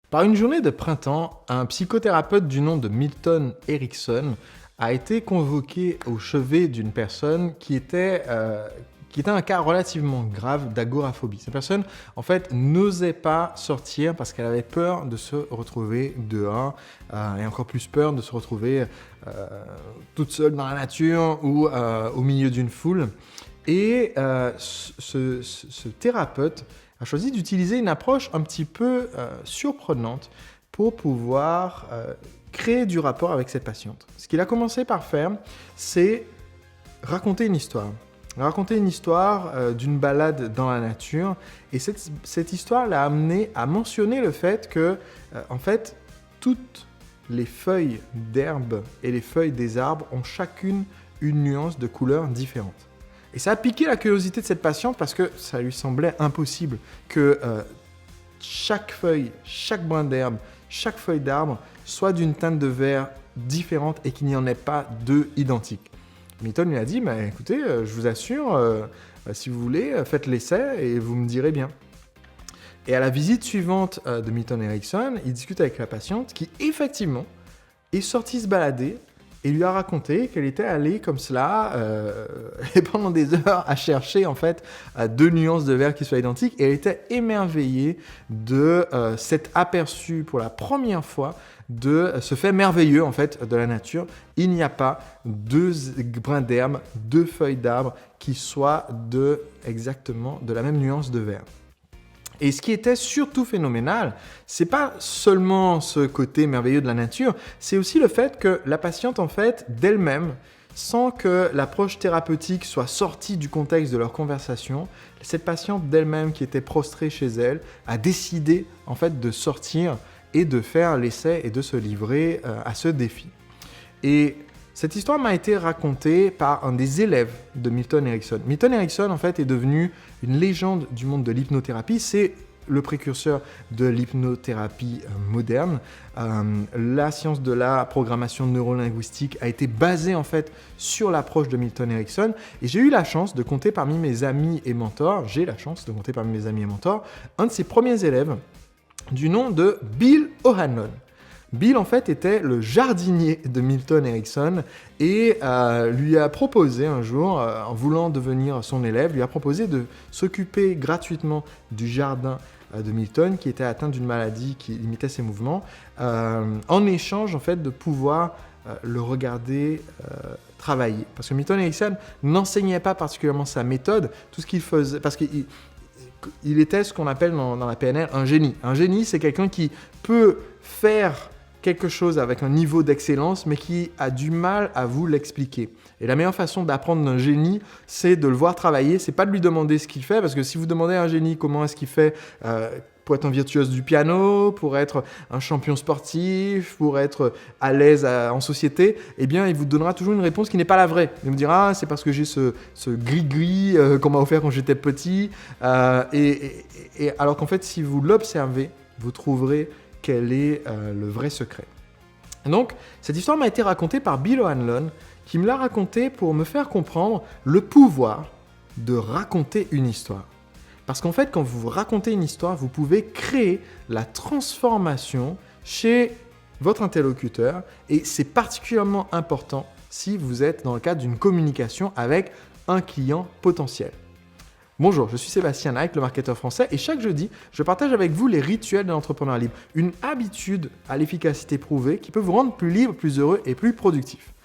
Par une journée de printemps, un psychothérapeute du nom de Milton Erickson a été convoqué au chevet d'une personne qui était un cas relativement grave d'agoraphobie. Cette personne, en fait, n'osait pas sortir parce qu'elle avait peur de se retrouver dehors et encore plus peur de se retrouver toute seule dans la nature ou au milieu d'une foule. Et ce thérapeute a choisi d'utiliser une approche un petit peu surprenante pour pouvoir créer du rapport avec cette patiente. Ce qu'il a commencé par faire, c'est raconter une histoire. Raconter une histoire d'une balade dans la nature. Et cette histoire l'a amené à mentionner le fait que, en fait, toutes les feuilles d'herbe et les feuilles des arbres ont chacune une nuance de couleur différente. Et ça a piqué la curiosité de cette patiente parce que ça lui semblait impossible que chaque feuille, chaque brin d'herbe, chaque feuille d'arbre soit d'une teinte de vert différente et qu'il n'y en ait pas deux identiques. Milton lui a dit, écoutez, je vous assure, si vous voulez, faites l'essai et vous me direz bien. Et à la visite suivante de Milton Erickson, il discute avec la patiente qui, effectivement, est sortie se balader et lui a raconté qu'elle était allée comme cela et pendant des heures à chercher en fait deux nuances de vert qui soient identiques, et elle était émerveillée de cet aperçu pour la première fois de ce fait merveilleux en fait de la nature. Il n'y a pas deux brins d'herbe, deux feuilles d'arbre qui soient exactement de la même nuance de vert. Et ce qui était surtout phénoménal, c'est pas seulement ce côté merveilleux de la nature, c'est aussi le fait que la patiente, en fait, d'elle-même, sans que l'approche thérapeutique soit sortie du contexte de leur conversation, cette patiente d'elle-même qui était prostrée chez elle a décidé, en fait, de sortir et de faire l'essai et de se livrer à ce défi. Et cette histoire m'a été racontée par un des élèves de Milton Erickson. Milton Erickson, en fait, est devenu une légende du monde de l'hypnothérapie. C'est le précurseur de l'hypnothérapie moderne. La science de la programmation neurolinguistique a été basée, en fait, sur l'approche de Milton Erickson. Et j'ai eu la chance de compter parmi mes amis et mentors, un de ses premiers élèves du nom de Bill O'Hanlon. Bill, en fait, était le jardinier de Milton Erickson et lui a proposé un jour, en voulant devenir son élève, lui a proposé de s'occuper gratuitement du jardin de Milton, qui était atteint d'une maladie qui limitait ses mouvements, en échange, en fait, de pouvoir le regarder travailler. Parce que Milton Erickson n'enseignait pas particulièrement sa méthode, tout ce qu'il faisait, parce qu'il était ce qu'on appelle dans la PNL un génie. Un génie, c'est quelqu'un qui peut faire quelque chose avec un niveau d'excellence, mais qui a du mal à vous l'expliquer. Et la meilleure façon d'apprendre d'un génie, c'est de le voir travailler. C'est pas de lui demander ce qu'il fait, parce que si vous demandez à un génie comment est-ce qu'il fait pour être un virtuose du piano, pour être un champion sportif, pour être à l'aise en société, eh bien, il vous donnera toujours une réponse qui n'est pas la vraie. Il vous dira, c'est parce que j'ai ce gris-gris qu'on m'a offert quand j'étais petit. Et alors qu'en fait, si vous l'observez, vous trouverez quel est le vrai secret. Donc, cette histoire m'a été racontée par Bill O'Hanlon, qui me l'a racontée pour me faire comprendre le pouvoir de raconter une histoire. Parce qu'en fait, quand vous racontez une histoire, vous pouvez créer la transformation chez votre interlocuteur, et c'est particulièrement important si vous êtes dans le cadre d'une communication avec un client potentiel. Bonjour, je suis Sébastien Naik, le marketeur français, et chaque jeudi, je partage avec vous les rituels de l'entrepreneur libre, une habitude à l'efficacité prouvée qui peut vous rendre plus libre, plus heureux et plus productif.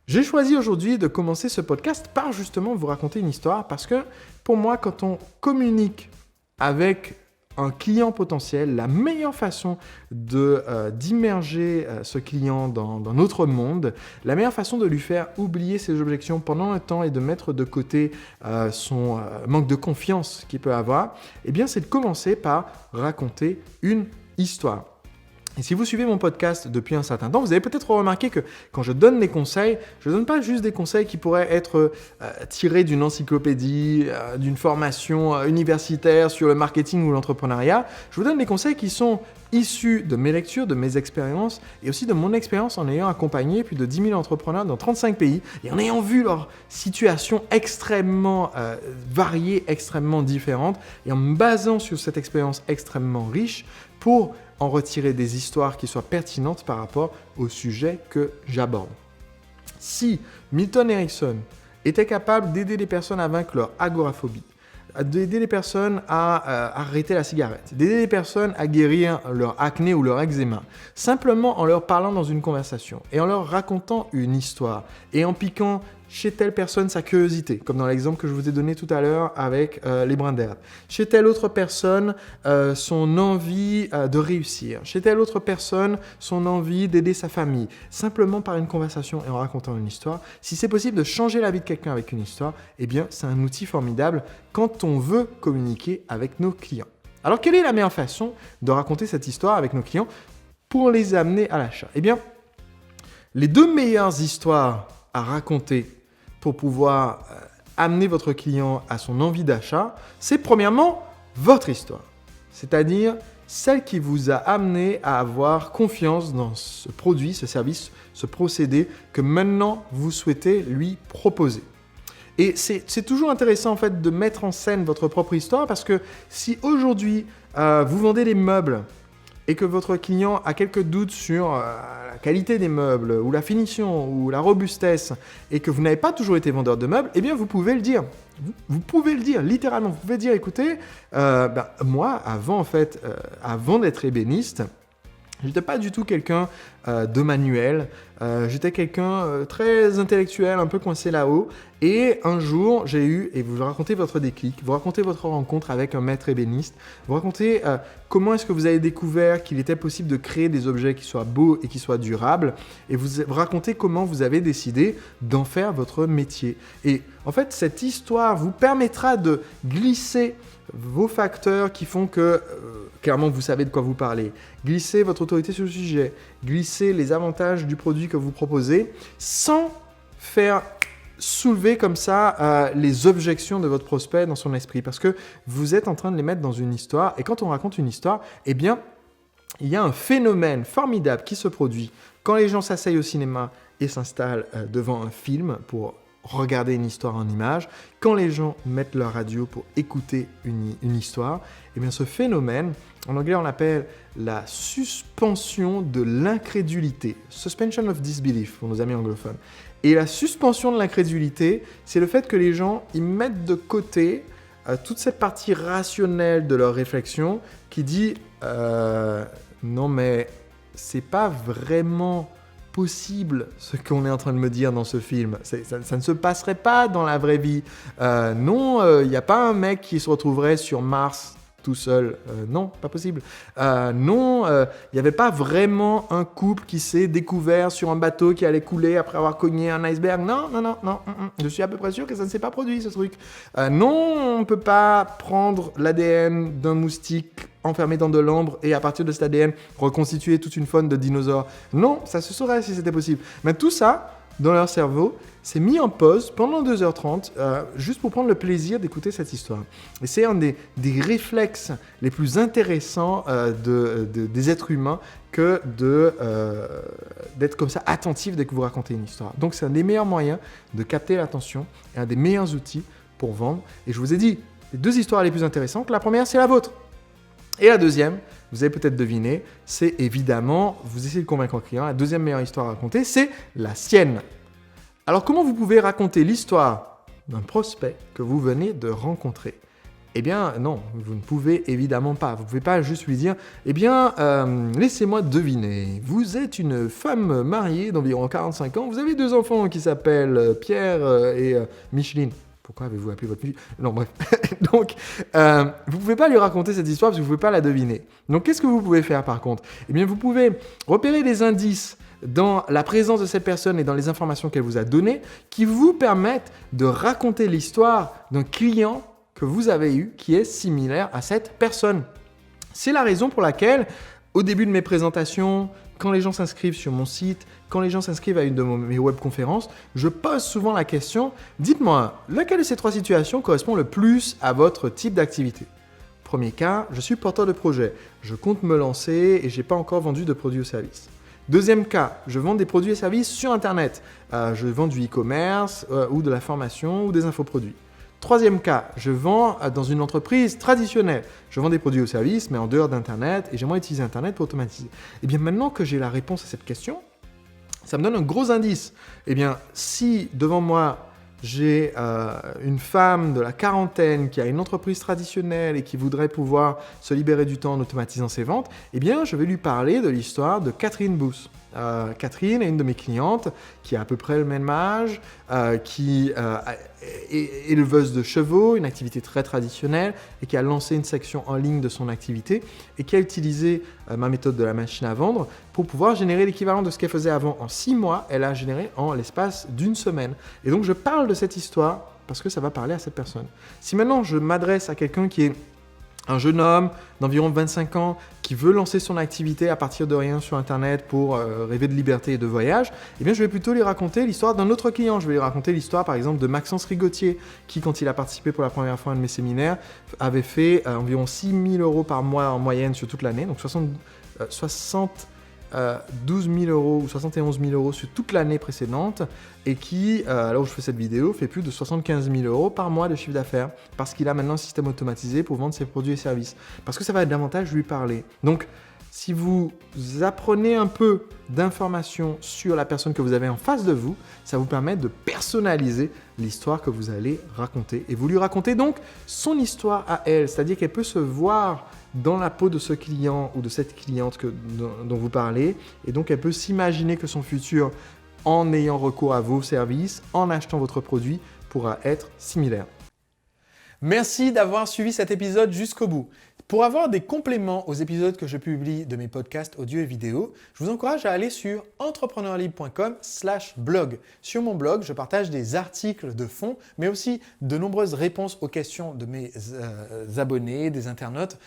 J'ai choisi aujourd'hui de commencer ce podcast par justement vous raconter une histoire, parce que pour moi, quand on communique avec un client potentiel, la meilleure façon d'immerger ce client dans notre monde, la meilleure façon de lui faire oublier ses objections pendant un temps et de mettre de côté son manque de confiance qu'il peut avoir, eh bien, c'est de commencer par raconter une histoire. Et si vous suivez mon podcast depuis un certain temps, vous avez peut-être remarqué que quand je donne des conseils, je ne donne pas juste des conseils qui pourraient être tirés d'une encyclopédie, d'une formation universitaire sur le marketing ou l'entrepreneuriat. Je vous donne des conseils qui sont issus de mes lectures, de mes expériences et aussi de mon expérience en ayant accompagné plus de 10 000 entrepreneurs dans 35 pays et en ayant vu leurs situations extrêmement variées, extrêmement différentes, et en me basant sur cette expérience extrêmement riche pour en retirer des histoires qui soient pertinentes par rapport au sujet que j'aborde. Si Milton Erickson était capable d'aider les personnes à vaincre leur agoraphobie, d'aider les personnes à arrêter la cigarette, d'aider les personnes à guérir leur acné ou leur eczéma, simplement en leur parlant dans une conversation et en leur racontant une histoire et en piquant chez telle personne sa curiosité, comme dans l'exemple que je vous ai donné tout à l'heure avec les brins d'herbe, chez telle autre personne son envie de réussir, chez telle autre personne son envie d'aider sa famille, simplement par une conversation et en racontant une histoire. Si c'est possible de changer la vie de quelqu'un avec une histoire, eh bien c'est un outil formidable quand on veut communiquer avec nos clients. Alors quelle est la meilleure façon de raconter cette histoire avec nos clients pour les amener à l'achat? Eh bien, les 2 meilleures histoires à raconter pour pouvoir amener votre client à son envie d'achat, c'est premièrement votre histoire. C'est-à-dire celle qui vous a amené à avoir confiance dans ce produit, ce service, ce procédé que maintenant vous souhaitez lui proposer. Et c'est toujours intéressant en fait de mettre en scène votre propre histoire parce que si aujourd'hui vous vendez des meubles et que votre client a quelques doutes sur la qualité des meubles ou la finition ou la robustesse et que vous n'avez pas toujours été vendeur de meubles, eh bien vous pouvez le dire. Vous pouvez le dire, littéralement. Vous pouvez dire, écoutez, moi, avant d'être ébéniste, j'étais pas du tout quelqu'un de manuel, j'étais quelqu'un très intellectuel, un peu coincé là-haut. Et un jour, j'ai eu, et vous racontez votre déclic, vous racontez votre rencontre avec un maître ébéniste, vous racontez comment est-ce que vous avez découvert qu'il était possible de créer des objets qui soient beaux et qui soient durables, et vous racontez comment vous avez décidé d'en faire votre métier. Et en fait, cette histoire vous permettra de glisser vos facteurs qui font que, clairement, vous savez de quoi vous parlez. Glissez votre autorité sur le sujet, glissez les avantages du produit que vous proposez, sans faire soulever comme ça les objections de votre prospect dans son esprit. Parce que vous êtes en train de les mettre dans une histoire. Et quand on raconte une histoire, eh bien, il y a un phénomène formidable qui se produit quand les gens s'asseyent au cinéma et s'installent devant un film pour regarder une histoire en images, quand les gens mettent leur radio pour écouter une histoire, eh bien ce phénomène, en anglais on l'appelle la suspension de l'incrédulité, suspension of disbelief pour nos amis anglophones. Et la suspension de l'incrédulité, c'est le fait que les gens ils mettent de côté toute cette partie rationnelle de leur réflexion qui dit non mais c'est pas vraiment possible ce qu'on est en train de me dire dans ce film. Ça ne se passerait pas dans la vraie vie. Non, il n'y a pas un mec qui se retrouverait sur Mars tout seul. Non, pas possible. Non, il n'y avait pas vraiment un couple qui s'est découvert sur un bateau qui allait couler après avoir cogné un iceberg. Non. Je suis à peu près sûr que ça ne s'est pas produit, ce truc. Non, on ne peut pas prendre l'ADN d'un moustique enfermé dans de l'ambre et à partir de cet ADN reconstituer toute une faune de dinosaures. Non, ça se saurait si c'était possible. Mais tout ça, dans leur cerveau, c'est mis en pause pendant 2h30 juste pour prendre le plaisir d'écouter cette histoire. Et c'est un des réflexes les plus intéressants des êtres humains que d'être comme ça attentif dès que vous racontez une histoire. Donc c'est un des meilleurs moyens de capter l'attention et un des meilleurs outils pour vendre. Et je vous ai dit, les 2 histoires les plus intéressantes, la première c'est la vôtre. Et la deuxième, vous avez peut-être deviné, c'est évidemment, vous essayez de convaincre un client, la deuxième meilleure histoire à raconter, c'est la sienne. Alors comment vous pouvez raconter l'histoire d'un prospect que vous venez de rencontrer? Eh bien non, vous ne pouvez évidemment pas. Vous ne pouvez pas juste lui dire, eh bien laissez-moi deviner, vous êtes une femme mariée d'environ 45 ans, vous avez 2 enfants qui s'appellent Pierre et Micheline. Pourquoi avez-vous appelé votre fille? Non, bref. Donc, vous ne pouvez pas lui raconter cette histoire parce que vous ne pouvez pas la deviner. Donc, qu'est-ce que vous pouvez faire par contre? Eh bien, vous pouvez repérer des indices dans la présence de cette personne et dans les informations qu'elle vous a données qui vous permettent de raconter l'histoire d'un client que vous avez eu qui est similaire à cette personne. C'est la raison pour laquelle, au début de mes présentations, quand les gens s'inscrivent sur mon site, quand les gens s'inscrivent à une de mes webconférences, je pose souvent la question « Dites-moi, laquelle de ces 3 situations correspond le plus à votre type d'activité ?» Premier cas, je suis porteur de projet. Je compte me lancer et je n'ai pas encore vendu de produits ou services. Deuxième cas, je vends des produits et services sur Internet. Je vends du e-commerce ou de la formation ou des infoproduits. Troisième cas, je vends dans une entreprise traditionnelle. Je vends des produits ou services, mais en dehors d'Internet, et j'aimerais utiliser Internet pour automatiser. Et bien maintenant que j'ai la réponse à cette question, ça me donne un gros indice. Eh bien, si devant moi, j'ai une femme de la quarantaine qui a une entreprise traditionnelle et qui voudrait pouvoir se libérer du temps en automatisant ses ventes, eh bien, je vais lui parler de l'histoire de Catherine Booth. Catherine est une de mes clientes qui a à peu près le même âge, qui est éleveuse de chevaux, une activité très traditionnelle, et qui a lancé une section en ligne de son activité et qui a utilisé ma méthode de la machine à vendre pour pouvoir générer l'équivalent de ce qu'elle faisait avant en 6 mois, elle a généré en l'espace d'une semaine. Et donc je parle de cette histoire parce que ça va parler à cette personne. Si maintenant je m'adresse à quelqu'un qui est un jeune homme d'environ 25 ans qui veut lancer son activité à partir de rien sur Internet pour rêver de liberté et de voyage, eh bien, je vais plutôt lui raconter l'histoire d'un autre client. Je vais lui raconter l'histoire, par exemple, de Maxence Rigotier, qui, quand il a participé pour la première fois à un de mes séminaires, avait fait environ 6 000 € par mois en moyenne sur toute l'année, donc 12 000 € ou 71 000 € sur toute l'année précédente et qui, là où je fais cette vidéo, fait plus de 75 000 € par mois de chiffre d'affaires parce qu'il a maintenant un système automatisé pour vendre ses produits et services. Parce que ça va davantage lui parler. Donc, si vous apprenez un peu d'informations sur la personne que vous avez en face de vous, ça vous permet de personnaliser l'histoire que vous allez raconter. Et vous lui racontez donc son histoire à elle, c'est-à-dire qu'elle peut se voir dans la peau de ce client ou de cette cliente dont vous parlez, et donc elle peut s'imaginer que son futur, en ayant recours à vos services, en achetant votre produit, pourra être similaire. Merci d'avoir suivi cet épisode jusqu'au bout. Pour avoir des compléments aux épisodes que je publie de mes podcasts audio et vidéo, je vous encourage à aller sur entrepreneurlibre.com/blog. Sur mon blog, je partage des articles de fond, mais aussi de nombreuses réponses aux questions de mes abonnés, des internautes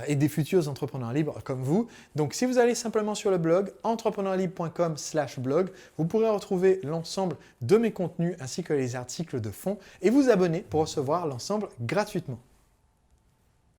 et des futurs entrepreneurs libres comme vous. Donc, si vous allez simplement sur le blog entrepreneurlibre.com/blog, vous pourrez retrouver l'ensemble de mes contenus ainsi que les articles de fond et vous abonner pour recevoir l'ensemble gratuitement.